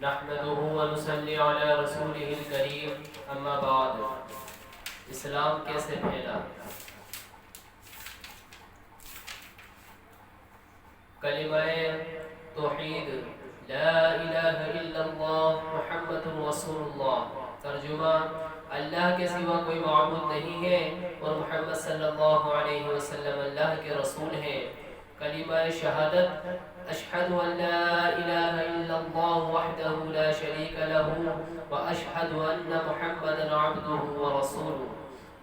نحمده ونصلي على رسوله الكريم اما بعد. اسلام کیسے پھیلا؟ کلمہ توحید لا الہ الا اللہ محمد رسول اللہ. ترجمہ: اللہ کے سوا کوئی معبود نہیں ہے اور محمد صلی اللہ علیہ وسلم اللہ کے رسول ہیں. کلمہ شہادت: اشہد ان لا الہ الا اللہ وحدہ لا شریک لہ واشہد ان محمدا عبدہ ورسولہ.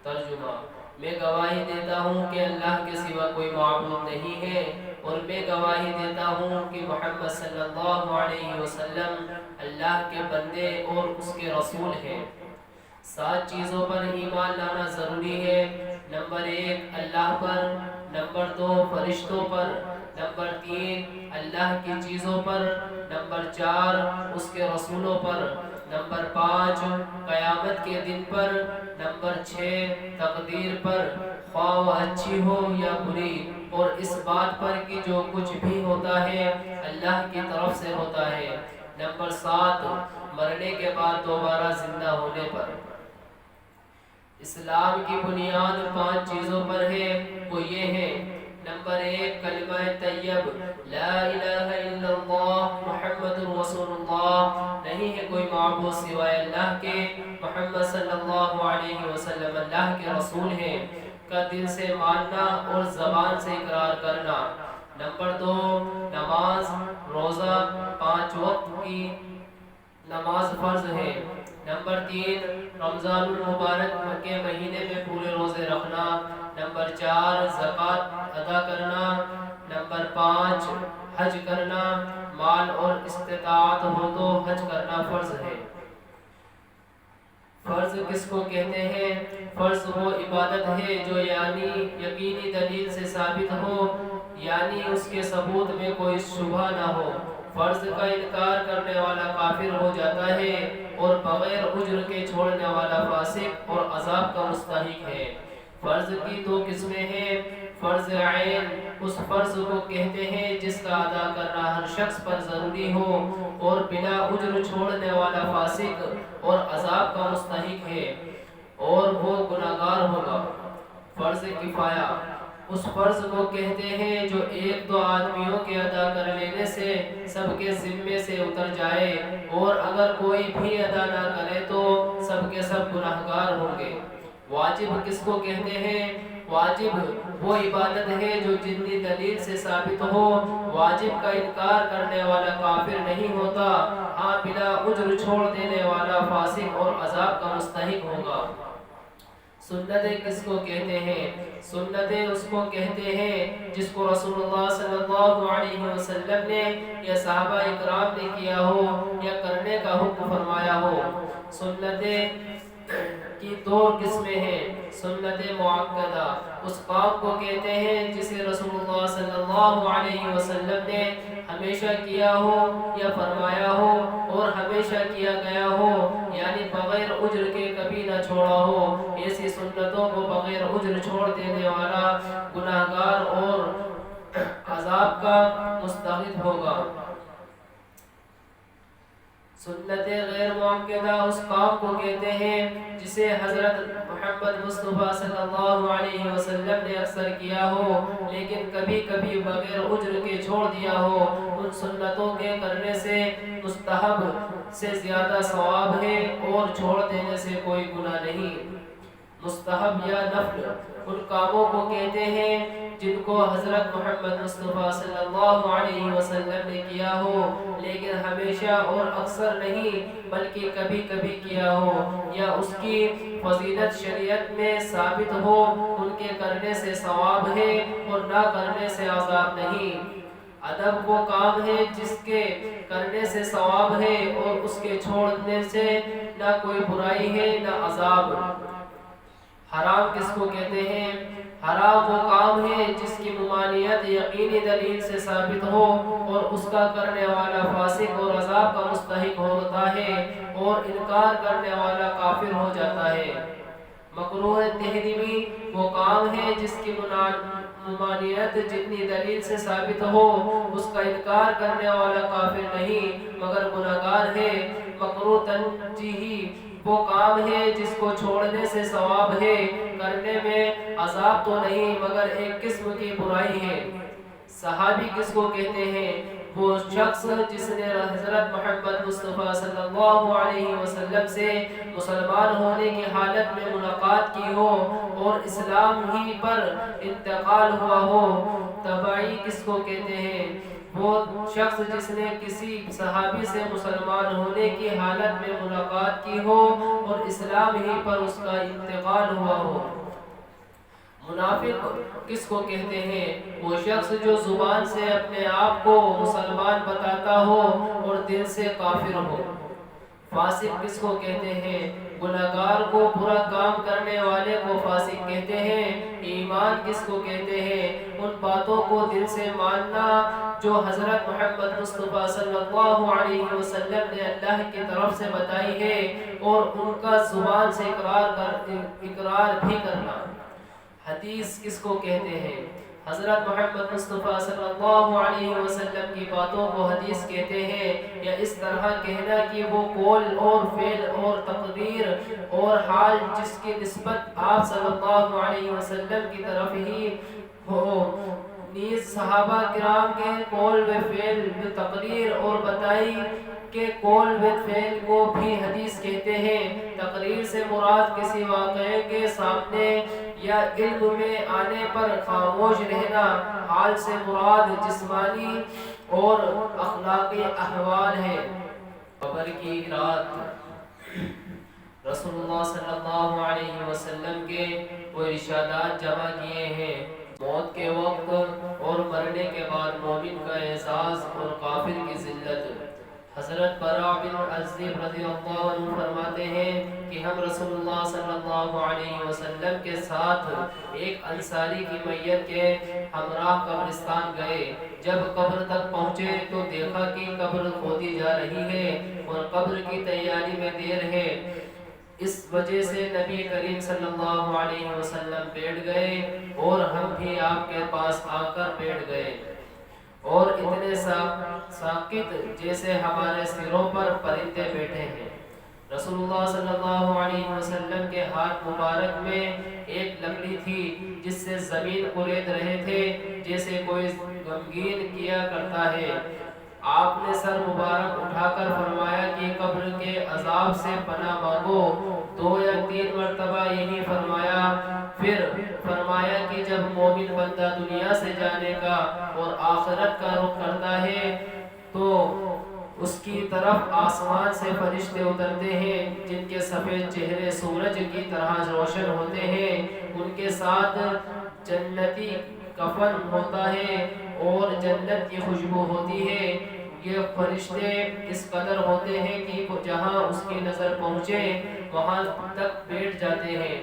ترجمہ: میں گواہی دیتا ہوں کہ اللہ کے سوا کوئی معبود نہیں ہے اور میں گواہی دیتا ہوں کہ محمد صلی اللہ علیہ وسلم اللہ کے بندے اور اس کے رسول ہیں. 7 چیزوں پر ایمان لانا ضروری ہے. نمبر 1 اللہ پر، نمبر 2 فرشتوں پر، نمبر 3 اللہ کی چیزوں پر، نمبر 4 اس کے رسولوں پر، نمبر 5 قیامت کے دن پر، نمبر 6 تقدیر پر خواہ وہ اچھی ہو یا بری، اور اس بات پر کہ جو کچھ بھی ہوتا ہے اللہ کی طرف سے ہوتا ہے. نمبر 7 مرنے کے بعد دوبارہ زندہ ہونے پر. اسلام کی بنیاد 5 چیزوں پر ہے. وہ یہ ہے: نمبر 1 کلمہ طیب لا الہ الا اللہ محمد رسول اللہ. نہیں ہے کوئی معبود سوائے اللہ کے، محمد صلی اللہ علیہ وسلم اللہ کے رسول ہیں، کا دل سے ماننا اور زبان سے اقرار کرنا. نمبر 2 نماز روزہ 5 وقت کی نماز فرض ہے. نمبر 3 رمضان المبارک کے مہینے میں پورے روزے رکھنا. نمبر 4 زکوٰۃ ادا کرنا. نمبر 5 حج کرنا. مال اور استطاعت ہو تو حج کرنا فرض ہے. فرض کس کو کہتے ہیں؟ فرض وہ عبادت ہے جو یعنی یقینی دلیل سے ثابت ہو، یعنی اس کے ثبوت میں کوئی شبہ نہ ہو. فرض کا انکار کرنے والا کافر ہو جاتا ہے اور بغیر اجر کے چھوڑنے والا فاسق اور عذاب کا مستحق ہے. فرض کی 2 قسمیں ہیں. فرض عین اس فرض کو کہتے ہیں جس کا ادا کرنا ہر شخص پر ضروری ہو اور بلا اجر چھوڑنے والا فاسق اور عذاب کا مستحق ہے اور وہ گناہگار ہوگا. فرض کفایہ اس فرض کو کہتے ہیں جو 1-2 آدمیوں کے ادا کر لینے سے سب کے ذمے سے اتر جائے، اور اگر کوئی بھی ادا نہ کرے تو سب کے سب گناہگار ہوں گے. واجب کس کو کہتے ہیں؟ واجب وہ عبادت ہے جو جتنی دلیل سے ثابت ہو. واجب کا انکار کرنے والا کافر نہیں ہوتا، ہاں بلا اجر چھوڑ دینے والا فاسق اور عذاب کا مستحق ہوگا. سنتیں کس کو کہتے ہیں؟ سنتیں اس کو کہتے ہیں جس کو رسول اللہ صلی اللہ علیہ وسلم نے یا صحابہ اکرام نے کیا ہو یا کرنے کا حکم فرمایا ہو. سنتیں کی 2 قسمیں ہیں. سنت مؤکدہ اس کام کو کہتے ہیں جسے رسول اللہ صلی اللہ علیہ وسلم نے ہمیشہ کیا ہو یا فرمایا ہو اور ہمیشہ کیا گیا ہو، یعنی بغیر اجر کے کبھی نہ چھوڑا ہو. ایسی سنتوں کو بغیر اجر چھوڑ دینے والا گناہگار اور عذاب کا مستحق ہوگا. سنت غیر مؤکدہ اس کام کو کہتے ہیں جسے حضرت محمد مصطفیٰ صلی اللہ علیہ وسلم نے اکثر کیا ہو لیکن کبھی کبھی بغیر اجر کے چھوڑ دیا ہو. ان سنتوں کے کرنے سے مستحب سے زیادہ ثواب ہے اور چھوڑ دینے سے کوئی گناہ نہیں. مستحب یا نفل ان کاموں کو کہتے ہیں جن کو حضرت محمد مصطفیٰ صلی اللہ علیہ وسلم نے کیا ہو لیکن ہمیشہ اور اکثر نہیں بلکہ کبھی کبھی کیا ہو، یا اس کی فضیلت شریعت میں ثابت ہو. ان کے کرنے سے ثواب ہے اور نہ کرنے سے عذاب نہیں. ادب وہ کام ہے جس کے کرنے سے ثواب ہے اور اس کے چھوڑنے سے نہ کوئی برائی ہے نہ عذاب. حرام کس کو کہتے ہیں؟ حرام وہ کام ہے جس کی ممانعت یقینی دلیل سے ثابت ہو اور اس کا کرنے والا فاسق اور عذاب کا مستحق ہوتا ہے اور انکار کرنے والا کافر ہو جاتا ہے. مکروہ تحریمی وہ کام ہے جس کی ممانعت جتنی دلیل سے ثابت ہو اس کا انکار کرنے والا کافر نہیں مگر گناہگار ہے۔ مکروہ تنزیہی وہ کام ہے جس کو چھوڑنے سے ثواب ہے، کرنے میں عذاب تو نہیں مگر ایک قسم کی برائی ہے۔ صحابی کس کو کہتے ہیں؟ وہ شخص جس نے حضرت محمد مصطفیٰ صلی اللہ علیہ وسلم سے مسلمان ہونے کی حالت میں ملاقات کی ہو اور اسلام ہی پر انتقال ہوا ہو۔ تبعی کس کو کہتے ہیں؟ وہ شخص جس نے کسی صحابی سے مسلمان ہونے کی حالت میں ملاقات کی ہو اور اسلام ہی پر اس کا انتقال ہوا ہو۔ منافق کس کو کہتے ہیں؟ وہ شخص جو زبان سے اپنے آپ کو مسلمان بتاتا ہو اور دل سے کافر ہو۔ فاسق کس کو کہتے ہیں؟ گناہگار کو برا کام کرنے والے کو فاسق کہتے ہیں۔ ایمان کس کو کہتے ہیں؟ ان باتوں کو دل سے ماننا جو حضرت محمد مصطفیٰ صلی اللہ علیہ وسلم نے اللہ کی طرف سے بتائی ہے اور ان کا زبان سے اقرار بھی کرنا۔ حدیث کس کو کہتے ہیں؟ حضرت محمد مصطفیٰ صلی اللہ علیہ وسلم کی باتوں کو حدیث کہتے ہیں، یا اس طرح کہنا کہ وہ قول اور فعل اور تقریر اور حال جس کی نسبت آپ صلی اللہ علیہ وسلم کی طرف ہی ہو۔ نیز صحابہ کرام کے قول و فعل و تقریر اور بتائی کے قول و فعل کو بھی حدیث کہتے ہیں۔ تقریر سے مراد کسی واقعے کے سامنے یا علم میں آنے پر خاموش رہنا، حال سے مراد جسمانی اور اخلاقی احوال ہے۔ قبر کی رات رسول اللہ صلی اللہ علیہ وسلم کے وہ ارشادات جمع کیے ہیں۔ موت کے وقت اور مرنے کے بعد مومن کا احساس اور کافر کی ذلت۔ حضرت براء بن عازب رضی اللہ عنہ فرماتے ہیں کہ ہم رسول اللہ صلی اللہ علیہ وسلم کے ساتھ ایک انصاری کی میت کے ہمراہ قبرستان گئے۔ جب قبر تک پہنچے تو دیکھا کہ قبر کھودی جا رہی ہے اور قبر کی تیاری میں دیر ہے۔ اس وجہ سے نبی کریم صلی اللہ علیہ وسلم بیٹھ گئے اور ہم بھی آپ کے پاس آ کر بیٹھ گئے، اور اتنے ساکت جیسے ہمارے سروں پر پرندے بیٹھے ہیں۔ رسول اللہ صلی اللہ علیہ وسلم کے ہاتھ مبارک میں ایک لکڑی تھی جس سے زمین کورید رہے تھے جیسے کوئی غمگین کیا کرتا ہے۔ آپ نے سر مبارک اٹھا کر فرمایا کہ قبر کے عذاب سے پناہ مانگو۔ 2 یا 3 مرتبہ یہی فرمایا، پھر فرمایا کہ جب مومن بندہ دنیا سے جانے کا اور آخرت کا رخ کرتا ہے تو اس کی طرف آسمان سے فرشتے اترتے ہیں جن کے سفید چہرے سورج کی طرح روشن ہوتے ہیں، ان کے ساتھ جنتی کفن ہوتا ہے اور جنت کی خوشبو ہوتی ہے۔ یہ فرشتے اس قدر ہوتے ہیں کہ جہاں اس کی نظر پہنچے وہاں تک بیٹھ جاتے ہیں۔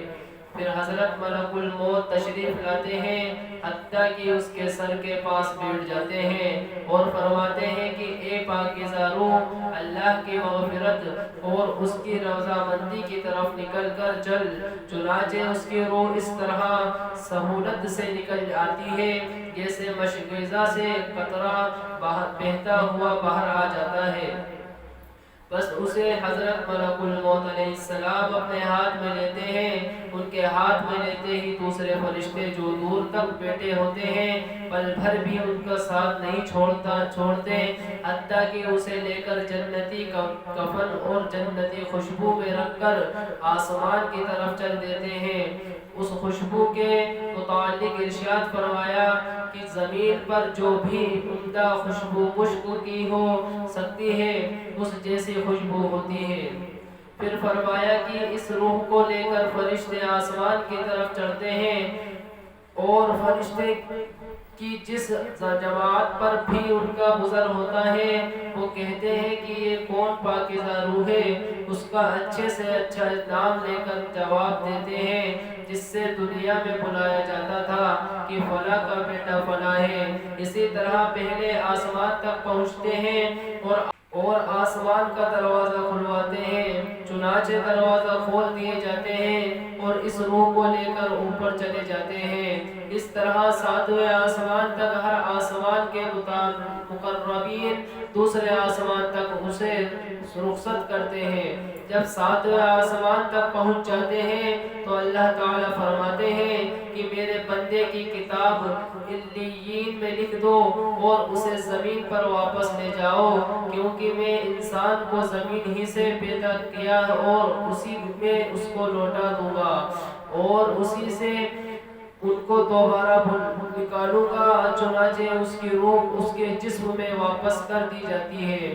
پھر حضرت ملک الموت تشریف لاتے ہیں، حتیٰ کہ اس کے سر کے پاس بیٹھ جاتے ہیں اور فرماتے ہیں کہ اے پاکیزہ روح، اللہ کی مغفرت اور اس کی رضامندی کی طرف نکل کر چل۔ چنانچہ اس کی روح اس طرح سہولت سے نکل آتی ہے جیسے مشکیزہ سے قطرہ بہتا ہوا باہر آ جاتا ہے۔ بس اسے حضرت ملک الموت علیہ السلام اپنے ہاتھ میں لیتے ہیں۔ ان کے ہاتھ میں لیتے ہی دوسرے فرشتے جو دور تک بیٹھے ہوتے ہیں پل بھر بھی ان کا ساتھ نہیں چھوڑتے، حتیٰ کہ اسے لے کر جنتی کفن اور جنتی خوشبو میں رکھ کر آسمان کی طرف چل دیتے ہیں۔ اس خوشبو کے متعلق ارشاد فرمایا کہ زمین پر جو بھی عمدہ خوشبو مشک کی ہو سکتی ہے اس جیسی خوشبو ہوتی ہے۔ پھر فرمایا کہ اس روح کو لے کر فرشتے آسمان کی طرف چڑھتے ہیں اور فرشتے کی جس جماعت پر بھی ان کا گزر ہوتا ہے وہ کہتے ہیں کہ یہ کون پاکیزہ روح ہے، اس کا اچھے سے اچھا نام لے کر جواب دیتے ہیں، جس سے دنیا میں بلایا جاتا تھا کہ فلاں کا بیٹا فلاں ہے۔ اسی طرح پہلے آسمان تک پہنچتے ہیں اور آسمان کا دروازہ کھلواتے ہیں، چنانچہ دروازہ کھول دیے جاتے ہیں اور اور اس روح کو لے کر اوپر چلے جاتے ہیں۔ اس طرح ساتویں آسمان تک ہر آسمان کے مقربین دوسرے آسمان تک اسے رخصت کرتے ہیں۔ جب ساتویں آسمان تک پہنچ جاتے ہیں تو اللہ تعالیٰ فرماتے ہیں کہ میرے بندے کی کتاب علیین میں لکھ دو اور اسے زمین پر واپس لے جاؤ، کیونکہ میں انسان کو زمین ہی سے پیدا کیا اور اسی میں اس کو لوٹا دوں گا اور اسی سے ان کو دوبارہ نکالوں گا۔ چنانچہ اس کی روح اس کے جسم میں واپس کر دی جاتی ہے۔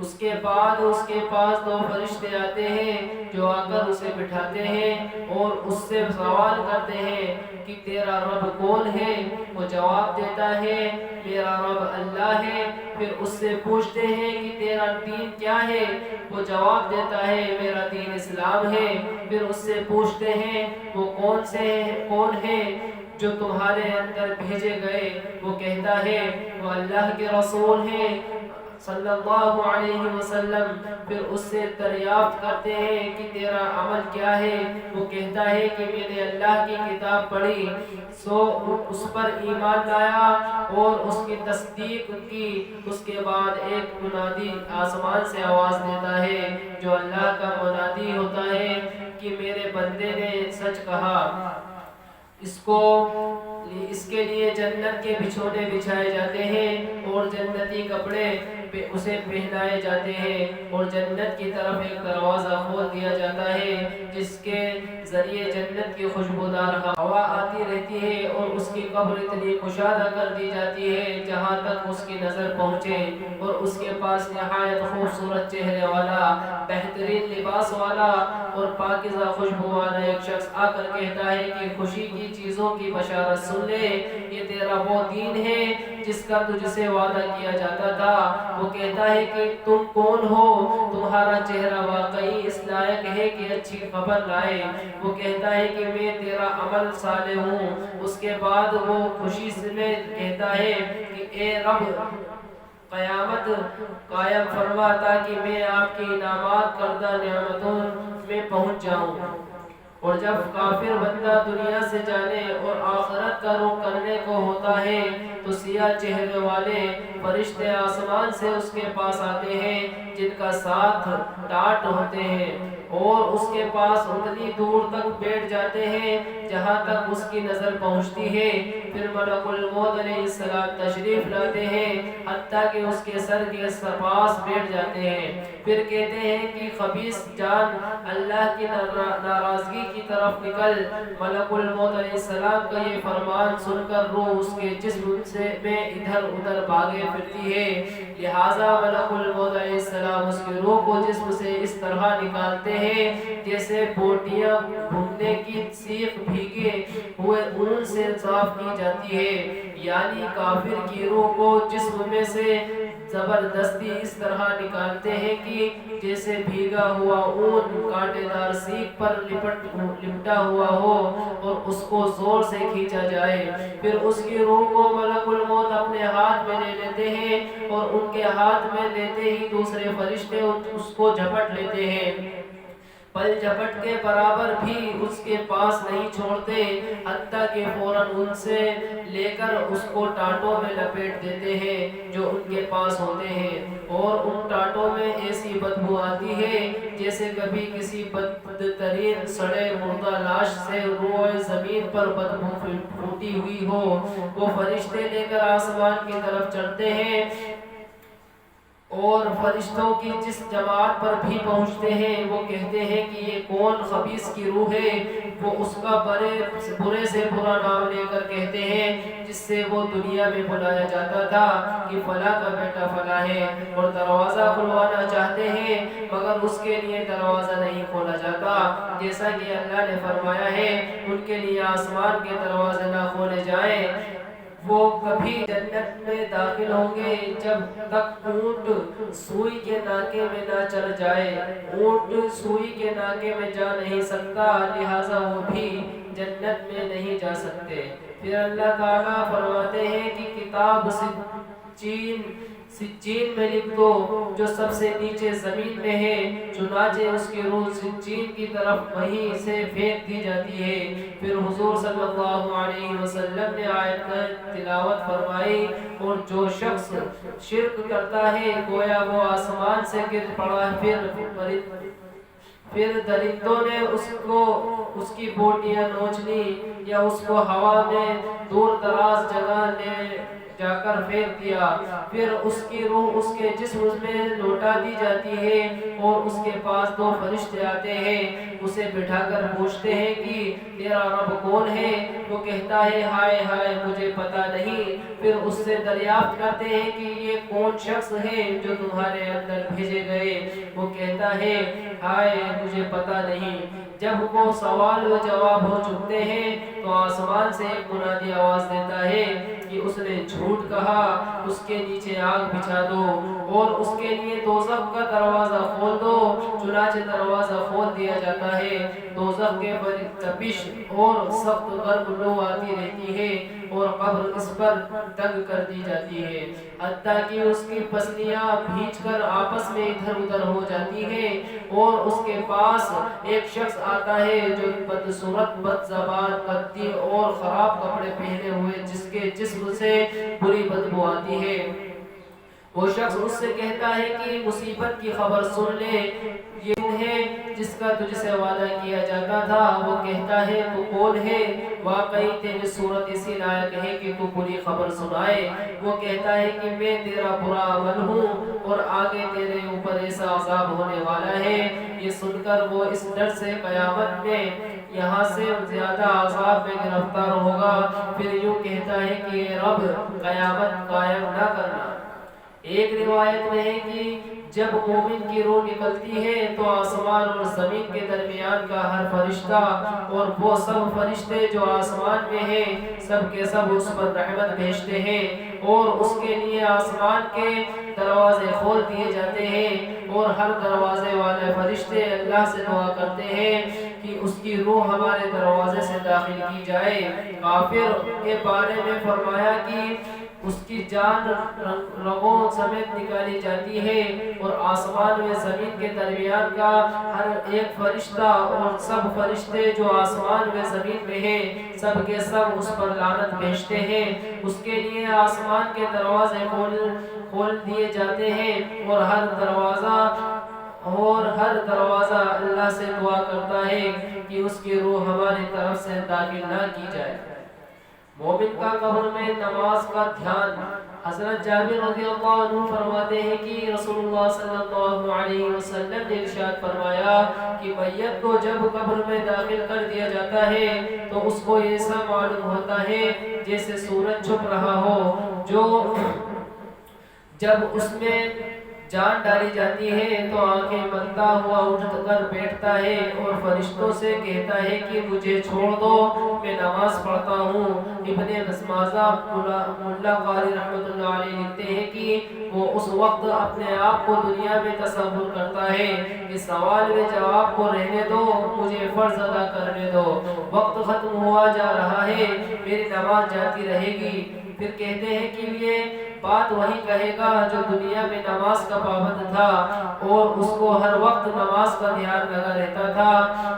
اس کے بعد اس کے پاس دو فرشتے آتے ہیں جو آ کر اسے بٹھاتے ہیں اور اس سے سوال کرتے ہیں کہ تیرا رب کون ہے؟ وہ جواب دیتا ہے میرا رب اللہ ہے۔ پھر اس سے پوچھتے ہیں کہ تیرا دین کیا ہے؟ وہ جواب دیتا ہے میرا دین اسلام ہے۔ پھر اس سے پوچھتے ہیں وہ کون ہے جو تمہارے اندر بھیجے گئے؟ وہ کہتا ہے وہ اللہ کے رسول ہیں صلی اللہ علیہ وسلم۔ پھر اس سے دریافت کرتے ہیں کہ تیرا عمل کیا ہے؟ وہ کہتا ہے کہ میں نے اللہ کی کتاب پڑھی سو اس پر ایمان لایا اور اس کی تصدیق کی۔ اس کے بعد ایک منادی آسمان سے آواز دیتا ہے جو اللہ کا منادی ہوتا ہے کہ میرے بندے نے سچ کہا۔ اس کے لیے جنت کے بچھونے بچھائے جاتے ہیں اور جنتی کپڑے اسے پہنائے جاتے ہیں اور جنت کی طرف ایک دروازہ کھول دیا جاتا ہے جس کے ذریعے جنت کی خوشبودار ہوا آتی رہتی ہے اور اس کی قبر اتنی کشادہ کر دی جاتی ہے جہاں تک اس کی نظر پہنچے، اور اس کے پاس نہایت خوبصورت چہرے والا، بہترین لباس والا اور پاکیزہ خوشبو والا ایک شخص آ کر کہتا ہے کہ خوشی کی چیزوں کی بشارت سن لے، یہ تیرا وہ دین ہے جس کا تجھ سے وعدہ کیا جاتا تھا۔ وہ کہتا ہے کہ تم کون ہو؟ تمہارا چہرہ واقعی اس لائق ہے کہ اچھی خبر لائے۔ وہ کہتا ہے کہ میں تیرا عمل صالح ہوں۔ اس کے بعد وہ خوشی سے کہتا ہے کہ اے رب قیامت قائم فرما تاکہ میں آپ کی انعامات کردہ نعمتوں میں پہنچ جاؤں۔ اور جب کافر بندہ دنیا سے جانے اور آخرت کا رخ کرنے کو ہوتا ہے تو سیاہ چہرے والے فرشتے آسمان سے اس کے پاس آتے ہیں جن کا ساتھ ٹاٹ ہوتے ہیں اور اس کے پاس اتنی دور تک بیٹھ جاتے ہیں جہاں تک اس کی نظر پہنچتی ہے۔ پھر ملک الموت علیہ السلام تشریف لاتے ہیں حتیٰ کہ اس کے سر کے پاس بیٹھ جاتے ہیں۔ پھر کہتے ہیں کہ خبیث جان اللہ کی ناراضگی کی طرف نکل۔ ملک الموت علیہ السلام کا یہ فرمان سن کر روح اس کے جسم میں ادھر ادھر بھاگے پھرتی ہے، لہٰذا ملک الموت علیہ السلام اس کی روح کو جسم سے اس طرح نکالتے ہیں جیسے بوٹیاں بھوننے کی سیخ بھیگے ہوئے اون سے صاف کی جاتی ہے۔ یعنی کافر کی روح کو جسم میں سے زبردستی اس طرح نکالتے ہیں کہ جیسے بھیگا ہوا اون کانٹے دار سیخ پر لپٹا ہوا ہو اور اس کو زور سے کھینچا جائے۔ پھر اس کی روح کو ملک الموت اپنے ہاتھ میں لے لیتے ہیں اور ان کے ہاتھ میں لیتے ہی دوسرے فرشتے اس کو جھپٹ لیتے ہیں، پل جھپٹ کے برابر بھی اس کے پاس نہیں چھوڑتے حتیٰ کہ فوراً ان سے لے کر اس کو ٹانٹوں میں لپیٹ دیتے ہیں جو ان کے پاس ہوتے ہیں، اور ان ٹانٹوں میں ایسی بدبو آتی ہے جیسے کبھی کسی بدترین سڑے مردہ لاش سے روئے زمین پر بدبو پھوٹی ہوئی ہو۔ وہ فرشتے لے کر آسمان کی طرف چڑھتے ہیں اور فرشتوں کی جس جماعت پر بھی پہنچتے ہیں وہ کہتے ہیں کہ یہ کون خبیث کی روح ہے؟ وہ اس کا برے سے برا نام لے کر کہتے ہیں جس سے وہ دنیا میں بلایا جاتا تھا کہ فلاں کا بیٹا فلاں ہے، اور دروازہ کھلوانا چاہتے ہیں مگر اس کے لیے دروازہ نہیں کھولا جاتا، جیسا کہ اللہ نے فرمایا ہے ان کے لیے آسمان کے دروازے نہ کھولے جائیں۔ وہ کبھی جنت میں داخل ہوں گے جب تک اونٹ سوئی کے ناکے میں نہ چل جائے۔ اونٹ سوئی کے ناکے میں جا نہیں سکتا، لہٰذا وہ بھی جنت میں نہیں جا سکتے۔ پھر اللہ تعالیٰ فرماتے ہیں کہ کتاب سجین میں لکھ دو جو سب سے نیچے زمین میں ہے۔ چنانچہ اس کی روح سجین کی طرف وہیں سے پھینک دی جاتی ہے۔ پھر حضور صلی اللہ علیہ وسلم نے آیت کا تلاوت فرمائی، اور جو شخص شرک کرتا ہے گویا وہ آسمان سے گر پڑا، پھر درندوں نے اس کی بوٹیاں نوچ لی، یا اس کو ہوا میں دور دراز جگہ لے جا کر پھینک دیا۔ پھر اس کی روح اس کے جسم میں لوٹا دی جاتی ہے، اور اس کے پاس دو فرشتے آتے ہیں، اسے بٹھا کر پوچھتے ہیں کہ تیرا رب کون ہے؟ وہ کہتا ہے ہائے ہائے مجھے پتہ نہیں۔ پھر اس سے دریافت کرتے ہیں کہ یہ کون شخص ہے جو تمہارے اندر بھیجے گئے؟ وہ کہتا ہے ہائے مجھے پتہ نہیں۔ جب وہ سوال و جواب ہو چکتے ہیں تو آسمان سے ایک منادی آواز دیتا ہے کہ اس نے جھوٹ کہا، اس کے نیچے آگ بچھا دو اور اس کے لیے دوزخ کا دروازہ کھول دو۔ چنانچہ دروازہ کھول دیا جاتا ہے، دوزخ کے بڑی تپش اور سخت گرم لو آتی رہتی ہے، اور قبر اس پر تنگ کر دی جاتی ہے، حتیٰ کہ اس کی پسلیاں بھیج کر آپس میں ادھر ادھر ہو جاتی ہیں۔ اور اس کے پاس ایک شخص آتا ہے جو بدصورت، بد زبان، قدی اور خراب کپڑے پہنے ہوئے، جس کے جسم سے بری بدبو آتی ہے۔ وہ شخص اس سے کہتا ہے کہ مصیبت کی خبر سن لے، یہ ہے جس کا تجھ سے وعدہ کیا جاتا تھا۔ وہ کہتا ہے تو کون ہے؟ واقعی تیری صورت اسی لائق ہے کہ تو بری خبر سنائے۔ وہ کہتا ہے کہ میں تیرا برا عمل ہوں، اور آگے تیرے اوپر ایسا عذاب ہونے والا ہے۔ یہ سن کر وہ اس ڈر سے قیامت میں یہاں سے زیادہ عذاب میں گرفتار ہوگا، پھر یوں کہتا ہے کہ اے رب قیامت قائم نہ کرنا۔ ایک روایت میں ہے کہ جب مومن کی روح نکلتی ہے تو آسمان اور زمین کے درمیان کا ہر فرشتہ اور وہ سب فرشتے جو آسمان میں ہیں سب کے سب اس پر رحمت بھیجتے ہیں، اور اس کے لیے آسمان کے دروازے کھول دیے جاتے ہیں، اور ہر دروازے والے فرشتے اللہ سے دعا کرتے ہیں کہ اس کی روح ہمارے دروازے سے داخل کی جائے۔ کافر کے بارے میں فرمایا کہ اس کی جان رگوں سمیت نکالی جاتی ہے، اور آسمان میں زمین کے درمیان کا ہر ایک فرشتہ اور سب فرشتے جو آسمان میں زمین میں ہیں سب کے سب اس پر لعنت بھیجتے ہیں۔ اس کے لیے آسمان کے دروازے کھول دیے جاتے ہیں، اور ہر دروازہ اللہ سے دعا کرتا ہے کہ اس کی روح ہماری طرف سے داخل نہ کی جائے۔ مومن کا قبر میں نماز کا دھیان۔ حضرت جابر رضی اللہ عنہ فرماتے ہیں کہ رسول اللہ صلی اللہ علیہ وسلم نے ارشاد فرمایا کہ میت کو جب قبر میں داخل کر دیا جاتا ہے تو اس کو ایسا معلوم ہوتا ہے جیسے سورج چھپ رہا ہو، جب اس میں جان ڈالی جاتی ہے تو آنکھیں بنتا ہوا اٹھ کر بیٹھتا ہے اور فرشتوں سے کہتا ہے کہ مجھے چھوڑ دو، میں نماز پڑھتا ہوں۔ ابن مزمازہ ملا قاری رحمۃ اللہ علیہ لکھتے ہیں کہ وہ اس وقت اپنے آپ کو دنیا میں تصور کرتا ہے کہ سوال میں جواب کو رہنے دو، مجھے فرض ادا کرنے دو، وقت ختم ہوا جا رہا ہے، میری نماز جاتی رہے گی۔ پھر کہتے ہیں کہ یہ بات وہی کہے گا جو دنیا میں نماز کا پابند تھا اور اس کو ہر وقت نماز کا دھیان لگا رہتا تھا۔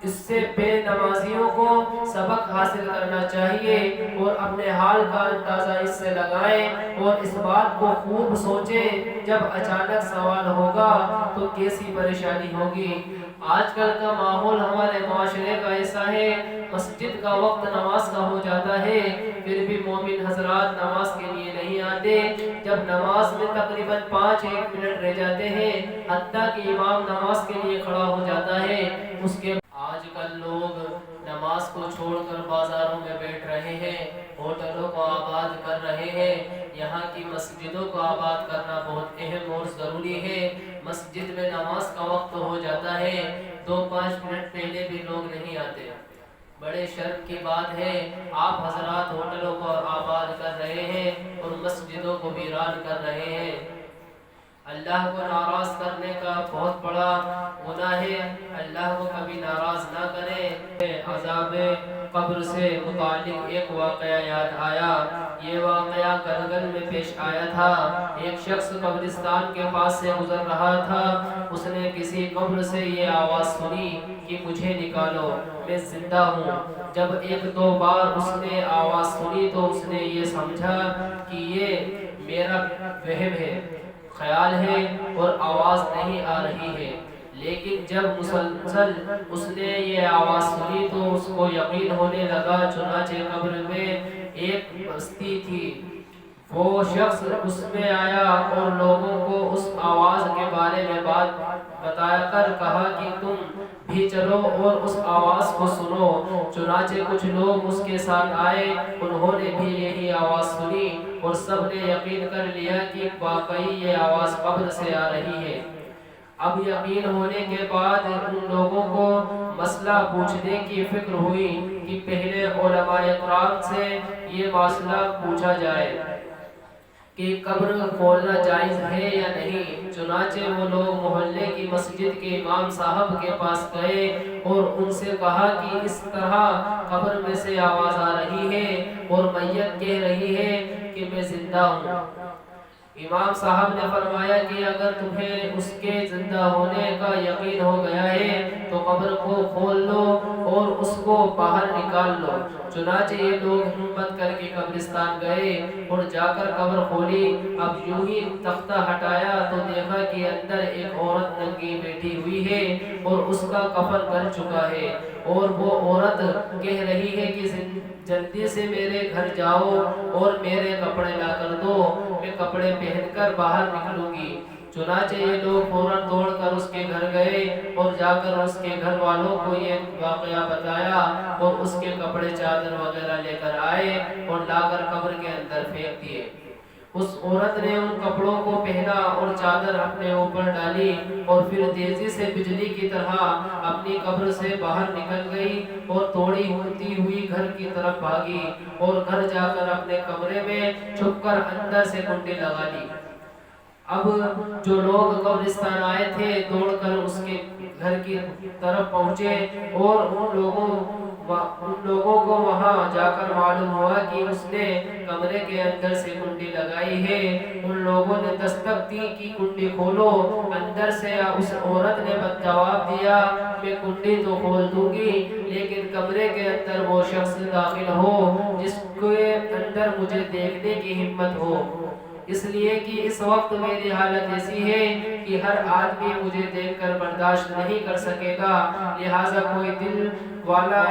اس سے بے نمازیوں کو سبق حاصل کرنا چاہیے اور اپنے حال کا اندازہ اس سے لگائیں اور اس بات کو خوب سوچیں جب اچانک سوال ہوگا تو کیسی پریشانی ہوگی۔ آج کل کا ماحول ہمارے معاشرے کا ایسا ہے، مسجد کا وقت نماز کا ہو جاتا ہے پھر بھی مومن حضرات نماز کے لیے نہیں آتے۔ جب نماز میں تقریباً 5-1 منٹ رہ جاتے ہیں حتیٰ کہ امام نماز کے لیے کھڑا ہو جاتا ہے، اس کے آج کل لوگ نماز کو چھوڑ کر بازاروں میں بیٹھ رہے ہیں، ہوٹلوں کو آباد کر رہے ہیں۔ یہاں کی مسجدوں کو آباد کرنا بہت اہم اور ضروری ہے۔ مسجد میں نماز کا وقت ہو جاتا ہے، 2-5 منٹ پہلے بھی لوگ نہیں آتے۔ بڑے شرم کی بات ہے، آپ حضرات ہوٹلوں کو آباد کر رہے ہیں اور مسجدوں کو ویران کر رہے ہیں۔ اللہ کو ناراض کرنے کا بہت بڑا گناہ ہے، اللہ کو کبھی ناراض نہ کرے۔ عذاب قبر سے متعلق ایک واقعہ یاد آیا۔ یہ واقعہ کرگل میں پیش آیا تھا۔ ایک شخص قبرستان کے پاس سے گزر رہا تھا، اس نے کسی قبر سے یہ آواز سنی کہ مجھے نکالو، میں زندہ ہوں۔ جب ایک دو بار اس نے آواز سنی تو اس نے یہ سمجھا کہ یہ میرا وہم ہے، خیال ہے اور آواز نہیں آ رہی ہے، لیکن جب مسلسل اس نے یہ آواز سنی تو اس کو یقین ہونے لگا۔ چنانچہ قبر میں ایک بستی تھی، وہ شخص اس میں آیا اور لوگوں کو اس آواز کے بارے میں بات بتا کر کہا کہ تم بھی چلو اور اس آواز کو سنو۔ چنانچہ کچھ لوگ اس کے ساتھ آئے، انہوں نے بھی یہی آواز سنی اور سب نے یقین کر لیا کہ واقعی یہ آواز قبر سے آ رہی ہے۔ اب یقین ہونے کے بعد ان لوگوں کو مسئلہ پوچھنے کی فکر ہوئی کہ پہلے علماء کرام سے یہ مسئلہ پوچھا جائے کہ قبر کھولنا جائز ہے یا نہیں۔ چنانچہ وہ لوگ محلے کی مسجد کے امام صاحب کے پاس گئے اور ان سے کہا کہ اس طرح قبر میں سے آواز آ رہی ہے اور میت کہہ رہی ہے کہ میں زندہ ہوں۔ امام صاحب نے فرمایا کہ اگر تمہیں اس کے زندہ ہونے کا یقین ہو گیا ہے تو قبر کو کھول لو اور اس کو باہر نکال لو۔ چنانچہ یہ لوگ ہمت کر کے قبرستان گئے اور جا کر قبر کھولی۔ اب یوں ہی تختہ ہٹایا تو دیکھا کہ اندر ایک عورت ننگی بیٹھی ہوئی ہے اور اس کا کفن بن چکا ہے، اور وہ عورت کہہ رہی ہے کہ جلدی سے میرے گھر جاؤ اور میرے کپڑے لا کر دو، میں کپڑے پہن کر باہر نکلوں گی۔ چنانچہ یہ لوگ فوراً دوڑ کر اس کے گھر گئے اور جا کر اس کے گھر والوں کو یہ واقعہ بتایا اور اس کے کپڑے چادر وغیرہ لے کر آئے اور لا کر قبر کے اندر پھینک دیے۔ اس عورت نے ان کپڑوں کو پہنا اور چادر اپنے اوپر ڈالی اور پھر تیزی سے بجلی کی طرح اپنی قبر سے باہر نکل گئی اور توڑی ہوتی ہوئی گھر کی طرف بھاگی اور گھر جا کر اپنے کمرے میں چھپ کر اندر سے کنڈی لگا لی۔ اب جو لوگ قبرستان آئے تھے دوڑ کر اس کے گھر کی طرف پہنچے اور ان لوگوں کو وہاں جا کر معلوم ہوا کہ اس نے کمرے کے اندر سے کنڈی لگائی ہے۔ ان لوگوں نے دستک دی کہ کنڈی کھولو۔ اندر سے اس عورت نے جواب دیا میں کنڈی تو کھول دوں گی لیکن کمرے کے اندر وہ شخص داخل ہو جس کے اندر مجھے دیکھنے کی ہمت ہو، اس لیے کہ اس وقت میری حالت ایسی ہے کہ ہر آدمی مجھے دیکھ کر برداشت نہیں کر سکے گا، لہٰذا کوئی دل والا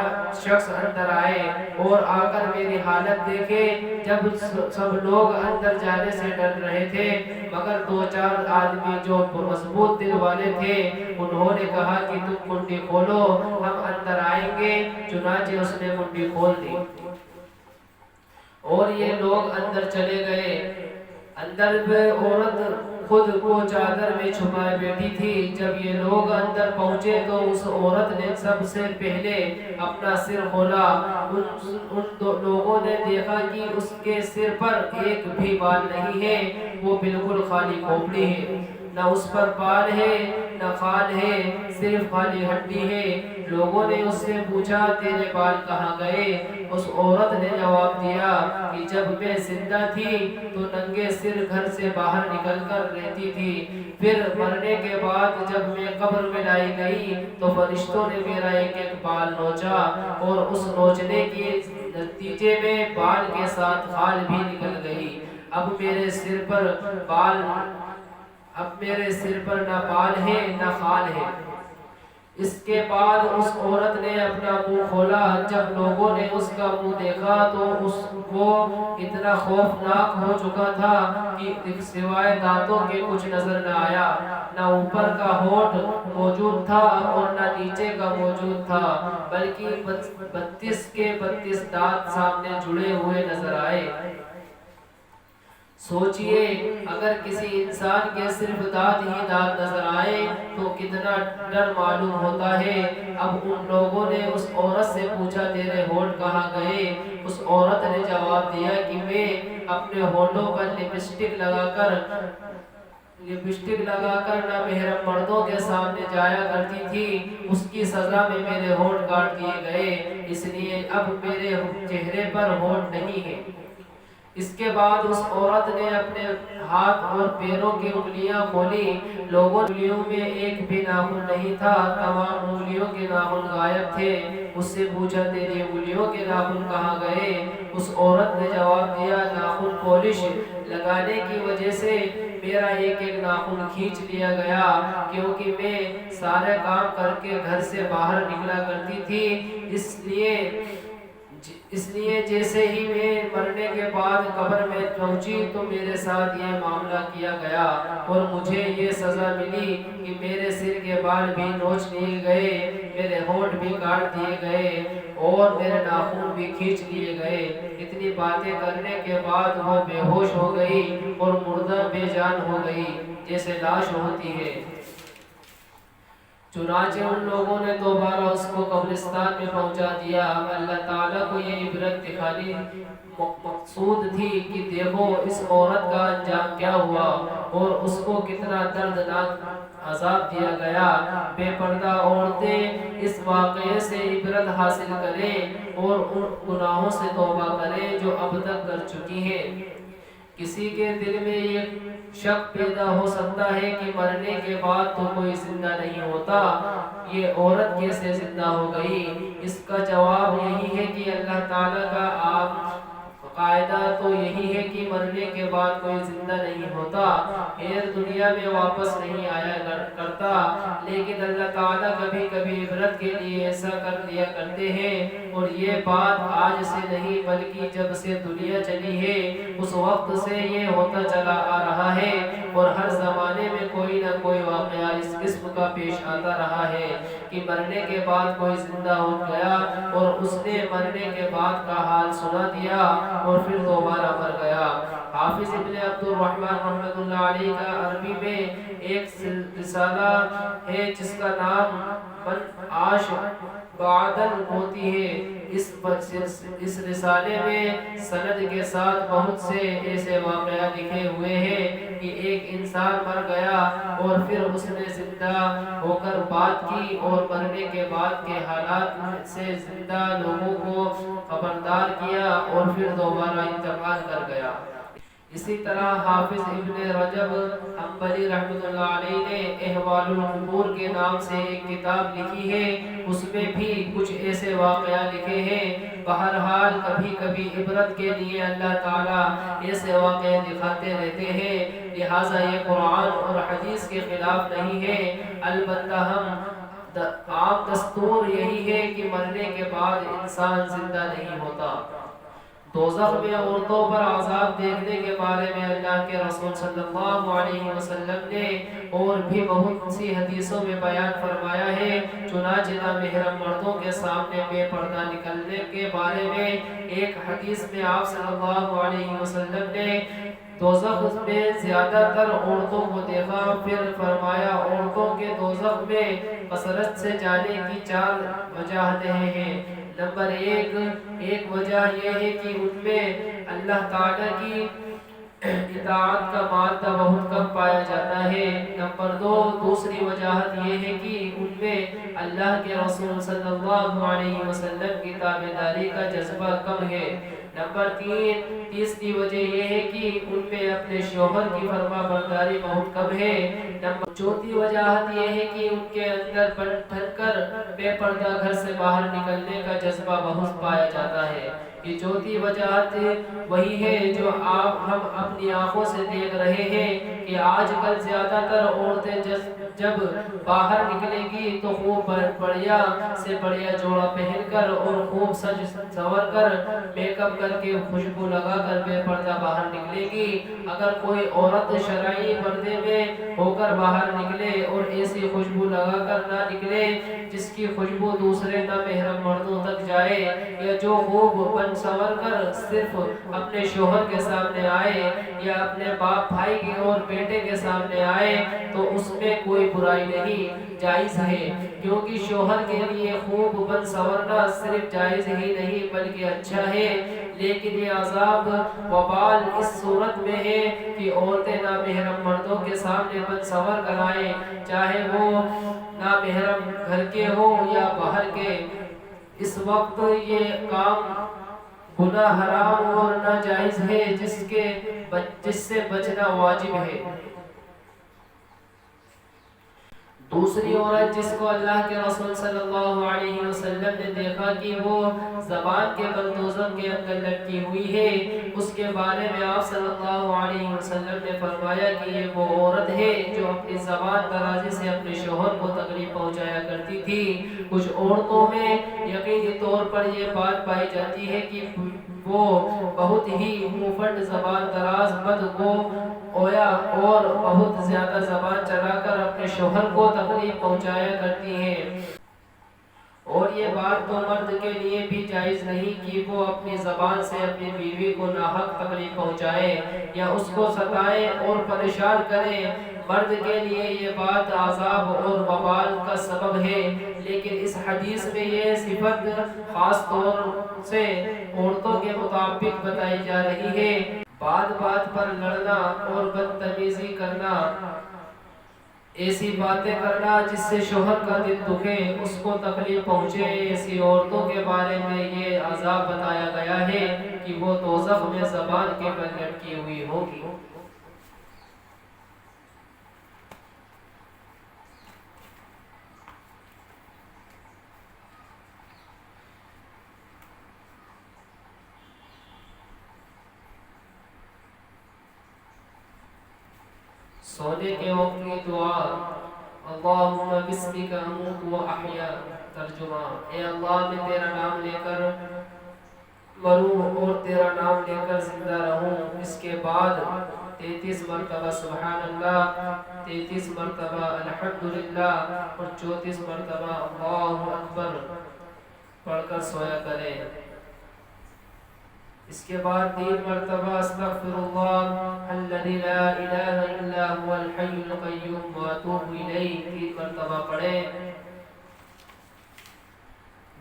شخص اندر آئے اور آ کر میری حالت دیکھے۔ جب سب لوگ اندر جانے سے ڈر رہے تھے مگر دو چار آدمی جو مضبوط دل والے تھے انہوں نے کہا کہ تم کنڈی کھولو ہم اندر آئیں گے۔ چنانچہ اس نے کنڈی کھول دی اور یہ لوگ اندر چلے گئے۔ اندر میں عورت خود کو چادر میں چھپائے بیٹھی تھی۔ جب یہ لوگ اندر پہنچے تو اس عورت نے سب سے پہلے اپنا سر کھولا۔ ان لوگوں نے دیکھا کہ اس کے سر پر ایک بھی بال نہیں ہے، وہ بالکل خالی کھوپڑی ہے، نہ اس پر بال ہے نہ خال ہے، صرف خالی ہڈی ہے۔ لوگوں نے اس سے پوچھا تیرے بال کہاں گئے؟ اس عورت نے جواب دیا کہ جب میں زندہ تھی تو ننگے سر گھر سے باہر نکل کر رہتی تھی، پھر مرنے کے بعد جب میں قبر میں لائی گئی تو فرشتوں نے میرا ایک ایک بال نوچا اور اس نوچنے کے نتیجے میں بال کے ساتھ خال بھی نکل گئی۔ اب میرے سر پر نہ بال ہے نہ خال ہے۔ اس کے بعد اس عورت نے اپنا منہ کھولا۔ جب لوگوں نے اس کا منہ دیکھا تو اس کو اتنا خوفناک ہو چکا تھا کہ سوائے دانتوں کے کچھ نظر نہ آیا، نہ اوپر کا ہونٹ موجود تھا اور نہ نیچے کا موجود تھا، بلکہ 32 کے 32 دانت سامنے جڑے ہوئے نظر آئے۔ سوچئے اگر کسی انسان کے صرف دانت ہی دانت نظر آئے تو کتنا ڈر معلوم ہوتا ہے۔ اب ان لوگوں نے اس عورت سے پوچھا تیرے ہونٹ کہاں گئے؟ اس عورت نے جواب دیا کہ میں اپنے ہونٹوں پر لپسٹک لگا کر نامحرم مردوں کے سامنے جایا کرتی تھی، اس کی سزا میں میرے ہونٹ کاٹ دیے گئے، اس لیے اب میرے چہرے پر ہونٹ نہیں ہے۔ اس کے بعد اس عورت نے اپنے ہاتھ اور پیروں کی انگلیاں کھولی، لوگوں انگلیوں میں ایک بھی ناخن نہیں تھا، تمام انگلیوں کے ناخن غائب تھے۔ اس سے پوچھا تیری انگلیوں کے ناخن کہاں گئے؟ اس عورت نے جواب دیا ناخن پالش لگانے کی وجہ سے میرا ایک ایک ناخن کھینچ لیا گیا، کیونکہ میں سارے کام کر کے گھر سے باہر نکلا کرتی تھی، اس لیے جیسے ہی میں مرنے کے بعد قبر میں پہنچی تو میرے ساتھ یہ معاملہ کیا گیا اور مجھے یہ سزا ملی کہ میرے سر کے بال بھی نوچ لیے گئے، میرے ہونٹ بھی کاٹ دیے گئے اور میرے ناخن بھی کھینچ لیے گئے۔ اتنی باتیں کرنے کے بعد وہ بے ہوش ہو گئی اور مردہ بے جان ہو گئی جیسے لاش ہوتی ہے۔ چنانچہ ان لوگوں نے دوبارہ اس کو قبرستان میں پہنچا دیا۔ اللہ تعالیٰ کو یہ عبرت دکھانی مقصود تھی کہ دیکھو اس عورت کا انجام کیا ہوا اور اس کو کتنا دردناک عذاب دیا گیا۔ بے پردہ عورتیں اس واقعے سے عبرت حاصل کریں اور ان گناہوں سے توبہ کریں جو اب تک کر چکی ہیں۔ کسی کے دل میں یہ شک پیدا ہو سکتا ہے کہ مرنے کے بعد تو کوئی زندہ نہیں ہوتا، یہ عورت کیسے زندہ ہو گئی؟ اس کا جواب یہی ہے کہ اللہ تعالیٰ کا قاعدہ تو یہی ہے کہ مرنے کے بعد کوئی زندہ نہیں ہوتا، پھر دنیا میں واپس نہیں آیا کرتا، لیکن اللہ تعالیٰ کبھی کبھی عبرت کے لیے ایسا کر دیا کرتے ہیں، اور یہ بات آج سے نہیں بلکہ جب سے دنیا چلی ہے اس وقت سے یہ ہوتا چلا آ رہا ہے، اور ہر زمانے میں کوئی نہ کوئی واقعہ اس قسم کا پیش آتا رہا ہے کہ مرنے کے بعد کوئی زندہ ہو گیا اور اس نے مرنے کے بعد کا حال سنا دیا اور پھر دوبارہ مر گیا۔ حافظ ابن عبد الرحمن رحمۃ اللہ علیہ کا عربی میں ایک رسالہ ہے جس کا نام من عاش بعدن ہوتی ہے۔ اس رسالے میں سند کے ساتھ بہت سے ایسے واقعہ لکھے ہوئے ہیں کہ ایک انسان مر گیا اور پھر اس نے زندہ ہو کر بات کی اور مرنے کے بعد کے حالات سے زندہ لوگوں کو خبردار کیا اور پھر دوبارہ انتقال کر گیا۔ اسی طرح حافظ ابن رجب حنبلی رحمۃ اللہ علیہ نے احوال القبور کے نام سے ایک کتاب لکھی ہے، اس میں بھی کچھ ایسے واقعہ لکھے ہیں۔ بہرحال کبھی کبھی عبرت کے لیے اللہ تعالیٰ ایسے واقعے دکھاتے رہتے ہیں، لہٰذا یہ قرآن اور حدیث کے خلاف نہیں ہے، البتہ عام دستور یہی ہے کہ مرنے کے بعد انسان زندہ نہیں ہوتا۔ دوزخ میں عورتوں پر عذاب دیکھنے کے بارے میں اللہ کے رسول صلی اللہ علیہ وسلم نے اور بھی بہت سی حدیثوں میں بیان فرمایا ہے۔ چنانچہ نامحرم مردوں کے سامنے بے پردہ نکلنے کے بارے میں ایک حدیث میں آپ صلی اللہ علیہ وسلم نے دوزخ میں زیادہ تر عورتوں کو دیکھا، پھر فرمایا عورتوں کے دوزخ میں کثرت سے جانے کی 4 وجوہات ہیں۔ نمبر 1 وجہ یہ ہے کہ ان میں اللہ تعالیٰ کی اطاعت کا مادہ بہت کم پایا جاتا ہے۔ نمبر 2 دوسری وجہ یہ ہے کہ ان میں اللہ کے رسول صلی اللہ علیہ وسلم کی تابعداری کا جذبہ کم ہے۔ نمبر 3 وجہ یہ ہے کہ ان میں اپنے شوہر کی فرما برداری بہت کم ہے۔ چوتھی وجہ یہ ہے کہ ان کے اندر بن کر بے پردہ گھر سے باہر نکلنے کا جذبہ بہت پایا جاتا ہے۔ یہ چوتھی وجہ وہی ہے جو ہم اپنی آنکھوں سے دیکھ رہے ہیں کہ آج کل زیادہ تر عورتیں جب باہر نکلے گی تو خوب بڑھیا سے بڑھیا جوڑا پہن کر اور خوب سج سنور کر میک اپ کر کے خوشبو لگا کر بے پردہ باہر نکلے گی۔ اگر کوئی عورت شرعی پردے میں ہو کر باہر نکلے اور ایسی خوشبو لگا کر نہ نکلے جس کی خوشبو دوسرے نامحرم مردوں تک جائے، یا جو خوب بن سنور کر صرف اپنے شوہر کے سامنے آئے یا اپنے باپ بھائی کی اور بیٹے کے سامنے آئے، تو اس میں کوئی برائی نہیں، جائز ہے، کیونکہ شوہر کے لیے خوب بن سنورنا صرف جائز ہی نہیں بلکہ اچھا ہے۔ لیکن یہ عذاب وبال اس صورت میں ہے کہ عورتیں نامحرم مردوں کے سامنے بن سنور کر آئیں، چاہے وہ نامحرم گھر کے ہو یا باہر کے۔ اس وقت یہ کام گناہ حرام اور ناجائز ہے جس سے بچنا واجب ہے۔ دوسری عورت جس کو اللہ کے رسول صلی اللہ علیہ وسلم نے دیکھا کہ وہ زبان کے بل دوزخ کے اندر لٹکی ہوئی ہے، اس کے بارے میں آپ صلی اللہ علیہ وسلم نے فرمایا کہ یہ وہ عورت ہے جو اپنی زبان درازی سے اپنے شوہر کو تکلیف پہنچایا کرتی تھی۔ کچھ عورتوں میں یقینی طور پر یہ بات پائی جاتی ہے کہ وہ بہت ہی منہ پھٹ، زبان دراز، بدگو اویا اور بہت زیادہ زبان چلا کر اپنے شوہر کو تکلیف پہنچایا کرتی ہیں، اور یہ بات تو مرد کے لیے بھی جائز نہیں کہ وہ اپنی زبان سے اپنی بیوی کو ناحق تکلیف پہنچائے یا اس کو ستائے اور پریشان کرے۔ مرد کے لیے یہ بات عذاب اور وبال کا سبب ہے، لیکن اس حدیث میں یہ صفت خاص طور سے عورتوں کے مطابق بتائی جا رہی ہے۔ بات بات پر لڑنا اور بدتمیزی کرنا، ایسی باتیں کرنا جس سے شوہر کا دل دکھے، اس کو تکلیف پہنچے، ایسی عورتوں کے بارے میں یہ عذاب بتایا گیا ہے کہ وہ دوزخ میں زبان کے بل لٹکی ہوئی ہوگی۔ سونے کے وقت کی دعا، اللہم بسمک اموت و احیا۔ ترجمہ، اے اللہ میں تیرا نام لے کر مروں اور تیرا نام لے کر زندہ رہوں۔ اس کے بعد 33 مرتبہ سبحان اللہ، 33 مرتبہ الحمدللہ اور 34 مرتبہ اللہ اکبر پڑھ کر سویا کرے۔ اس کے بعد 3 مرتبہ استغفر اللہ الذی لا الہ الا هو الحی القیوم واتوب الیہ 3 مرتبہ پڑھیں۔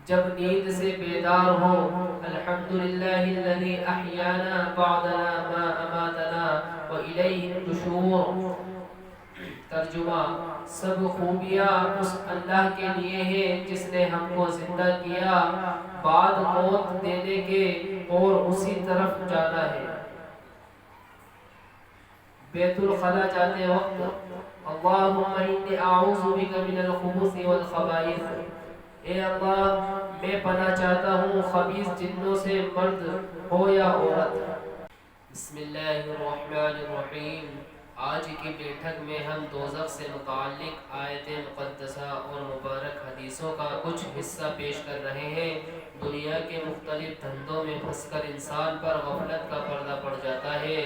جب نیند سے بیدار ہو، الحمدللہ الذی احیانا بعدما ما اماتنا والیہ النشور۔ ترجمہ، سب خوبیاں اس اللہ کے لیے ہیں جس نے ہم کو زندہ کیا بعد موت دینے کے اور اسی طرف جانا ہے۔ بیت الخلا جاتے وقت، اللہم انی اعوذ بک من الخبث والخبائث، اے اللہ میں پناہ چاہتا ہوں خبیث جنوں سے، مرد ہو یا عورت۔ بسم اللہ الرحمن الرحیم۔ آج کی بیٹھک میں ہم دوزخ سے متعلق آیت مقدسہ اور مبارک حدیثوں کا کچھ حصہ پیش کر رہے ہیں۔ دنیا کے مختلف دھندوں میں پھنس کر انسان پر غفلت کا پردہ پڑ جاتا ہے۔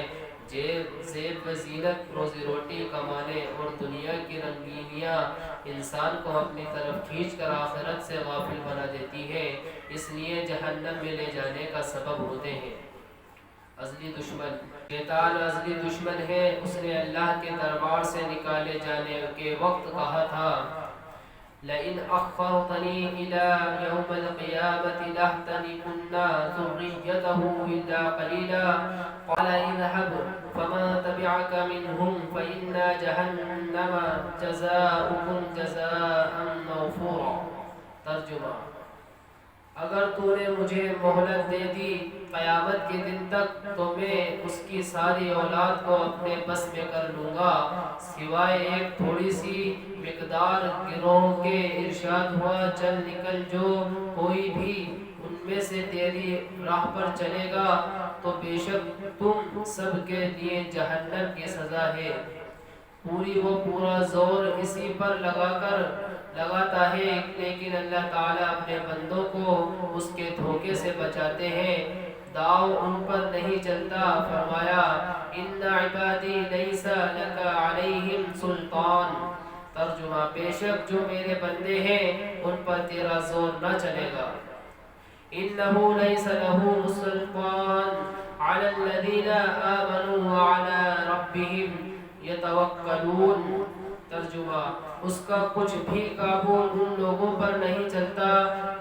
زیب و زینت، روزی روٹی کمانے اور دنیا کی رنگینیاں انسان کو اپنی طرف کھینچ کر آخرت سے غافل بنا دیتی ہے، اس لیے جہنم میں لے جانے کا سبب ہوتے ہیں۔ ازلی دشمن، شیطان ازلی دشمن ہے۔ اس نے اللہ کے دربار سے نکالے جانے کے وقت کہا تھا، لئن اخرتنی الى یوم القیامت لأحتنکن ذریته الا قلیلا قال اذهب فمن تبعك منهم فإن جہنم جزاؤکم جزاء موفورا۔ ترجمہ، اگر تو نے مجھے مہلت دے دی قیامت کے دن تک تو میں اس کی ساری اولاد کو اپنے بس میں کر لوں گا سوائے ایک تھوڑی سی مقدار گروہ کے۔ ارشاد ہوا، چل نکل، جو کوئی بھی ان میں سے تیری راہ پر چلے گا تو بے شک تم سب کے لیے جہنم کی سزا ہے۔ پورا زور اسی پر لگاتا ہے، لیکن اللہ تعالیٰ اپنے بندوں کو اس کے دھوکے سے بچاتے ہیں، داؤ ان پر نہیں چلتا۔ فرمایا، ان عبادی لیس لک علیہم سلطان۔ ترجمہ، بے شک جو میرے بندے ہیں ان پر تیرا زور نہ چلے گا۔ انہ لیس لہ سلطان علی الذین آمنوا وعلی ربہم یتوکلون۔ ترجمہ، اس کا کچھ بھی قابو ان لوگوں پر نہیں چلتا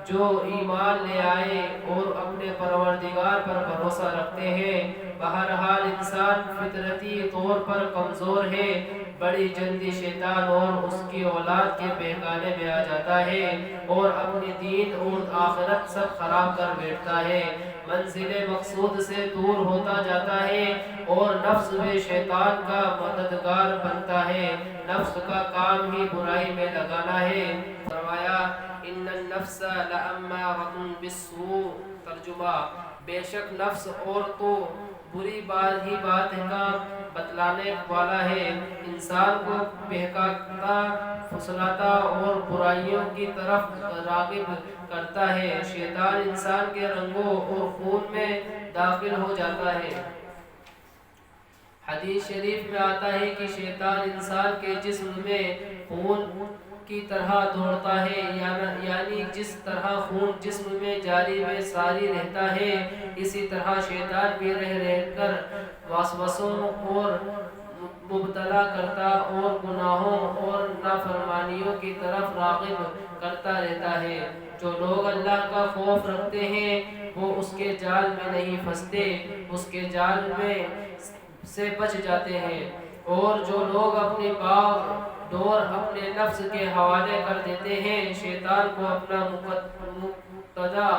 جو ایمان لے آئے اور اپنے پروردگار پر بھروسہ رکھتے ہیں۔ بہرحال انسان فطرتی طور پر کمزور ہے، بڑی جلدی شیطان اور اس کی اولاد کے بہکانے میں آ جاتا ہے اور اپنی دین اور آخرت سب خراب کر بیٹھتا ہے۔ منزل مقصود سے دور ہوتا جاتا ہے اور نفس بھی شیطان کا مددگار بنتا ہے۔ نفس کا کام ہی برائی میں لگانا ہے۔ فرمایا ان النفس لامارۃ بالسوء، ترجمہ بے شک نفس اور تو بری بات کا بتلانے والا ہے، انسان کو بہکاتا پھسلاتا اور برائیوں کی طرف راغب کرتا ہے۔ شیطان انسان کے رنگوں اور خون میں داخل ہو جاتا ہے۔ حدیث شریف میں آتا ہے کہ شیطان انسان کے جسم میں خون کی طرح دوڑتا ہے، یعنی جس طرح خون جسم میں جاری میں ساری رہتا ہے، اسی طرح شیطان بھی رہ کر وسوسوں اور مبتلا کرتا اور گناہوں اور نافرمانیوں کی طرف راغب کرتا رہتا ہے۔ جو لوگ اللہ کا خوف رکھتے ہیں وہ اس کے جال میں نہیں پھنستے، اس کے جال میں سے بچ جاتے ہیں، اور جو لوگ اپنی باغ ڈور اپنے نفس کے حوالے کر دیتے ہیں، شیطان کو اپنا مقتدا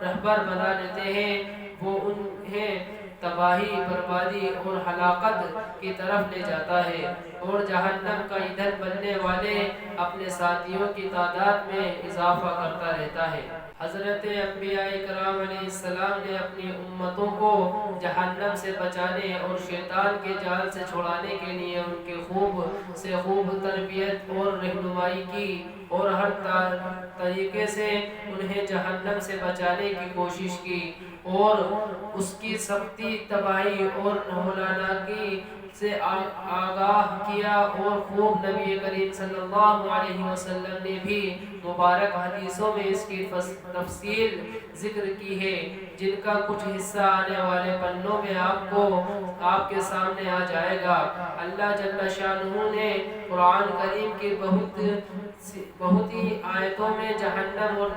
رہبر بنا لیتے ہیں، وہ انہیں تباہی، بربادی اور ہلاکت کی طرف لے جاتا ہے اور جہنم کا ایندھن بننے والے اپنے ساتھیوں کی تعداد میں اضافہ کرتا رہتا ہے۔ حضرت انبیاء کرام علیہ السلام نے اپنی امتوں کو جہنم سے بچانے اور شیطان کے جال سے چھڑانے کے لیے ان کی خوب سے خوب تربیت اور رہنمائی کی اور ہر طریقے سے انہیں جہنم سے بچانے کی کوشش کی اور اس کی سختی، تباہی اور ہولناکی سے آگاہ کیا، اور خوب نبی کریم صلی اللہ علیہ وسلم نے بھی مبارک حدیثوں میں اس کی تفصیل ذکر کی ہے، جن کا کچھ حصہ آنے والے پنوں میں آپ کے سامنے آ جائے گا۔ اللہ جل شانہ نے قرآن کریم کی بہت ہی آیتوں میں جہنم اور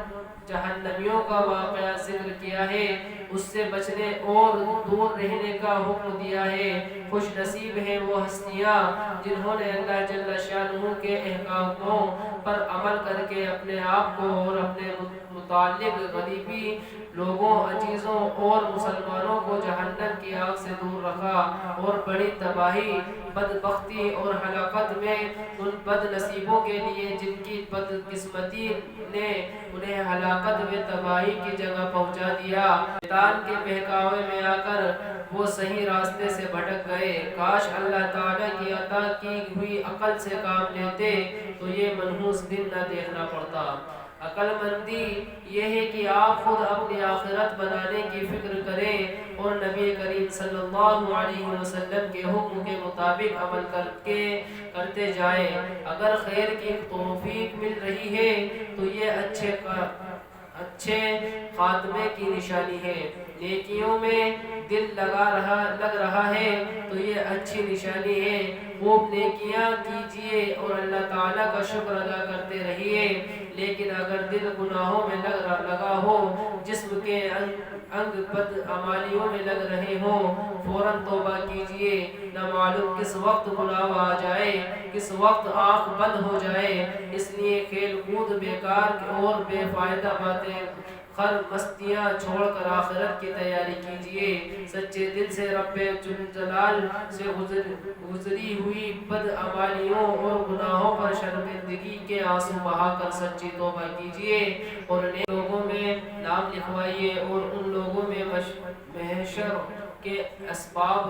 جہنمیوں کا واقعہ ذکر کیا ہے، اس سے بچنے اور دور رہنے کا حکم دیا ہے۔ خوش نصیب ہیں وہ ہستیاں جنہوں نے اللہ جل شانہ کے احکاموں پر عمل کر کے اپنے آپ کو اور اپنے متعلق غریبی لوگوں، عزیزوں اور مسلمانوں کو جہنم کی آگ سے دور رکھا، اور بڑی تباہی، بدبختی اور ہلاکت میں ان بد نصیبوں کے لیے جن کی بدقسمتی نے انہیں ہلاکت میں تباہی کی جگہ پہنچا دیا، شیطان کے بہکاوے میں آ کر وہ صحیح راستے سے بھٹک گئے۔ کاش اللہ تعالیٰ کی عطا کی ہوئی عقل سے کام لیتے تو یہ منحوس دن نہ دیکھنا پڑتا۔ عقل مندی یہ ہے کہ آپ خود اپنی آخرت بنانے کی فکر کریں اور نبی کریم صلی اللہ علیہ وسلم کے حکم کے مطابق عمل کرتے جائیں۔ اگر خیر کی توفیق مل رہی ہے تو یہ اچھے خاتمے کی نشانی ہے، نیکیوں میں دل لگ رہا ہے تو یہ اچھی نشانی ہے۔ خوب نیکیاں کیجئے اور اللہ تعالیٰ کا شکر ادا کرتے رہیے، لیکن اگر دل گناہوں میں لگا ہو، جسم کے انگ بد عمالیوں میں لگ رہے ہوں، فوراً توبہ کیجئے، نہ معلوم کس وقت بلاوا آ جائے، کس وقت آنکھ بند ہو جائے۔ اس لیے کھیل کود، بیکار اور بے فائدہ باتیں، خر مستیاں چھوڑ کر آخرت کی تیاری کیجئے۔ سچے دل سے رب جلال سے گزری ہوئی بد عمالیوں اور گناہوں پر شرمندگی کے آنسو بہا کر سچی توبہ کیجئے اور نیک لوگوں میں نام لکھوائیے اور ان لوگوں میں محشر کے اسباب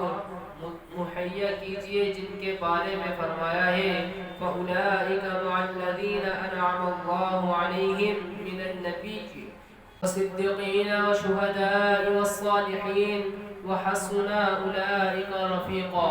مہیا کیجئے جن کے بارے میں فرمایا ہے فَأُولَٰئِكَ مَعَ الَّذِينَ أَنْعَمَ اللَّهُ عَلَيْهِمْ مِنَ النَّبِيِّينَ وَالصِّدِّيقِينَ وَالشُّهَدَاءِ وَالصَّالِحِينَ وَحَسُنَ أُولَٰئِكَ رَفِيقًا۔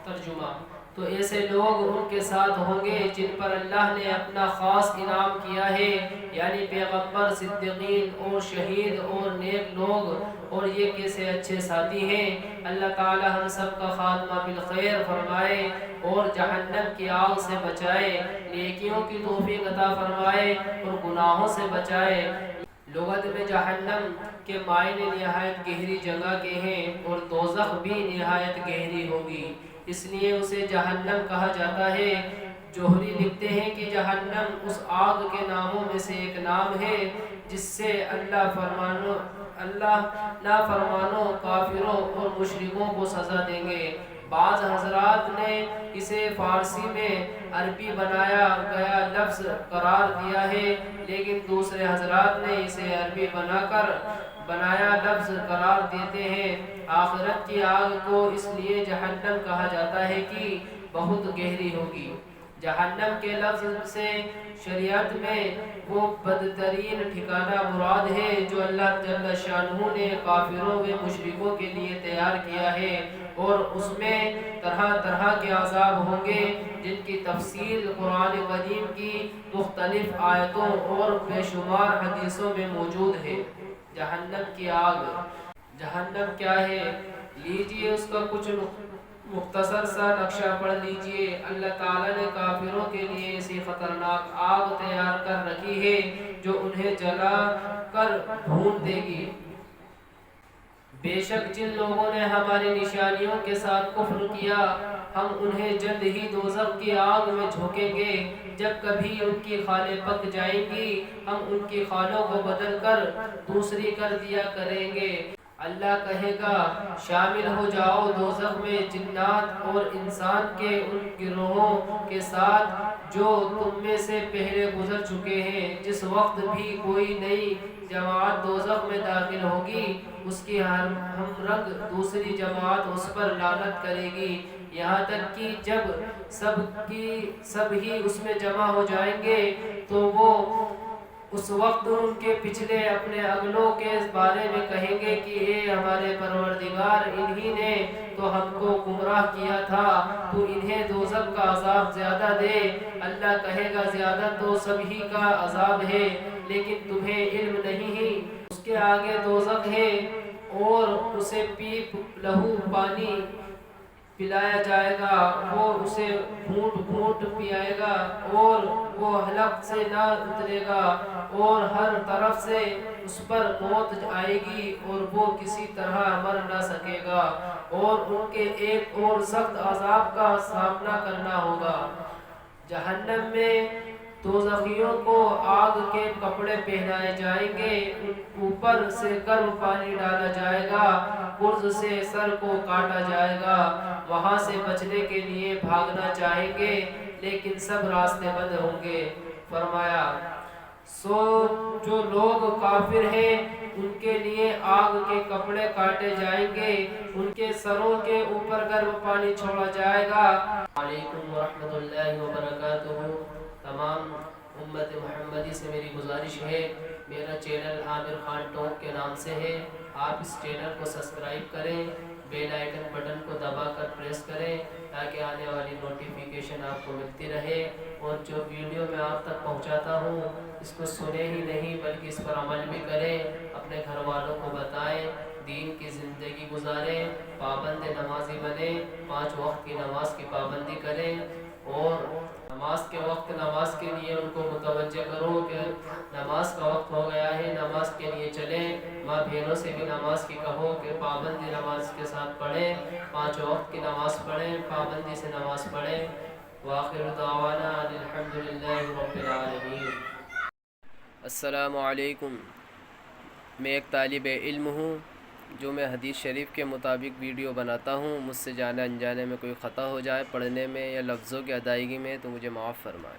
ترجمہ: تو ایسے لوگ ان کے ساتھ ہوں گے جن پر اللہ نے اپنا خاص انعام کیا ہے، یعنی پیغمبر، صدیقین اور شہید اور نیک لوگ، اور یہ کیسے اچھے ساتھی ہیں۔ اللہ تعالی ہم سب کا خاتمہ بالخیر فرمائے اور جہنم کی آگ سے بچائے، نیکیوں کی توفیق عطا فرمائے اور گناہوں سے بچائے۔ لغت میں جہنم کے معنی نہایت گہری جگہ کے ہیں اور دوزخ بھی نہایت گہری ہوگی، اس لیے اسے جہنم کہا جاتا ہے۔ جوہری لکھتے ہیں کہ جہنم اس آگ کے ناموں میں سے ایک نام ہے جس سے اللہ نافرمانوں، کافروں اور مشرکوں کو سزا دیں گے۔ بعض حضرات نے اسے فارسی میں عربی بنایا گیا لفظ قرار دیا ہے، لیکن دوسرے حضرات نے اسے عربی بنایا لفظ قرار دیتے ہیں۔ آخرت کی آگ کو اس لیے جہنم کہا جاتا ہے کہ بہت گہری ہوگی۔ جہنم کے لفظ سے شریعت میں وہ بدترین ٹھکانہ مراد ہے جو اللہ جل شانہ نے کافروں و مشرکوں کے لیے تیار کیا ہے، اور اس میں طرح طرح کے عذاب ہوں گے جن کی تفصیل قرآن کریم کی مختلف آیتوں اور بے شمار حدیثوں میں موجود ہے۔ جہنم کی آگ، جہنم کیا ہے؟ لیجئے اس کا کچھ مختصر سا نقشہ پڑھ لیجئے۔ اللہ تعالیٰ نے کافروں کے لیے ایسی خطرناک آگ تیار کر رکھی ہے جو انہیں جلا کر بھون دے گی۔ بے شک جن لوگوں نے ہماری نشانیوں کے ساتھ کفر کیا، ہم انہیں جلد ہی دوزخ کی آگ میں جھونکیں گے۔ جب کبھی ان کی خالیں پک جائیں گی، ہم ان کی خالوں کو بدل کر دوسری کر دیا کریں گے۔ اللہ کہے گا، شامل ہو جاؤ دوزخ میں جنات اور انسان کے ان گروہوں کے ساتھ جو تم میں سے پہلے گزر چکے ہیں۔ جس وقت بھی کوئی نئی جماعت دوزخ میں داخل ہوگی، اس کی ہم رنگ دوسری جماعت اس پر لعنت کرے گی، یہاں تک کہ جب سب ہی اس میں جمع ہو جائیں گے تو وہ اس وقت ان کے پچھلے اپنے اگلوں کے بارے میں کہیں گے کہ اے ہمارے پروردگار، انہی نے تو ہم کو گمراہ کیا تھا، تو انہیں دوزخ کا عذاب زیادہ دے۔ اللہ کہے گا، زیادہ تو سب ہی کا عذاب ہے، لیکن تمہیں علم نہیں ہے۔ اس کے آگے دوزخ ہے اور اسے پیپ لہو پانی پلایا جائے گا، وہ اسے گھونٹ گھونٹ پیائے گا اور وہ حلق سے نہ اترے گا، اور ہر طرف سے اس پر موت آئے گی اور وہ کسی طرح مر نہ سکے گا، اور ان کے ایک اور سخت عذاب کا سامنا کرنا ہوگا۔ جہنم میں دوزخیوں کو آگ کے کپڑے پہنائے جائیں گے، اوپر سے گرم پانی ڈالا جائے گا، گرز سے سر کو کاٹا جائے گا۔ وہاں سے بچنے کے لیے بھاگنا چاہیں گے لیکن سب راستے بند ہوں گے۔ فرمایا، سو جو لوگ کافر ہیں ان کے لیے آگ کے کپڑے کاٹے جائیں گے، ان کے سروں کے اوپر گرم پانی چھوڑا جائے گا۔ علیکم ورحمۃ اللہ وبرکاتہ۔ تمام امت محمدی سے میری گزارش ہے، میرا چینل عامر خان ٹاک کے نام سے ہے، آپ اس چینل کو سبسکرائب کریں، بیل آئیکن بٹن کو دبا کر پریس کریں تاکہ آنے والی نوٹیفیکیشن آپ کو ملتی رہے، اور جو ویڈیو میں آپ تک پہنچاتا ہوں اس کو سنیں ہی نہیں بلکہ اس پر عمل بھی کریں، اپنے گھر والوں کو بتائیں، دین کی زندگی گزاریں، پابند نمازی بنیں، 5 وقت کی نماز کی پابندی کریں، اور نماز کے وقت نماز کے لیے ان کو متوجہ کرو کہ نماز کا وقت ہو گیا ہے، نماز کے لیے چلیں۔ ماں بہنوں سے بھی نماز کی کہو کہ پابندی نماز کے ساتھ پڑھیں، 5 وقت کی نماز پڑھیں، پابندی سے نماز پڑھیں۔ وآخر دعوانا الحمدللہ رب العالمین۔ السلام علیکم، میں ایک طالب علم ہوں جو میں حدیث شریف کے مطابق ویڈیو بناتا ہوں، مجھ سے جانے انجانے میں کوئی خطا ہو جائے پڑھنے میں یا لفظوں کی ادائیگی میں تو مجھے معاف فرمائیں۔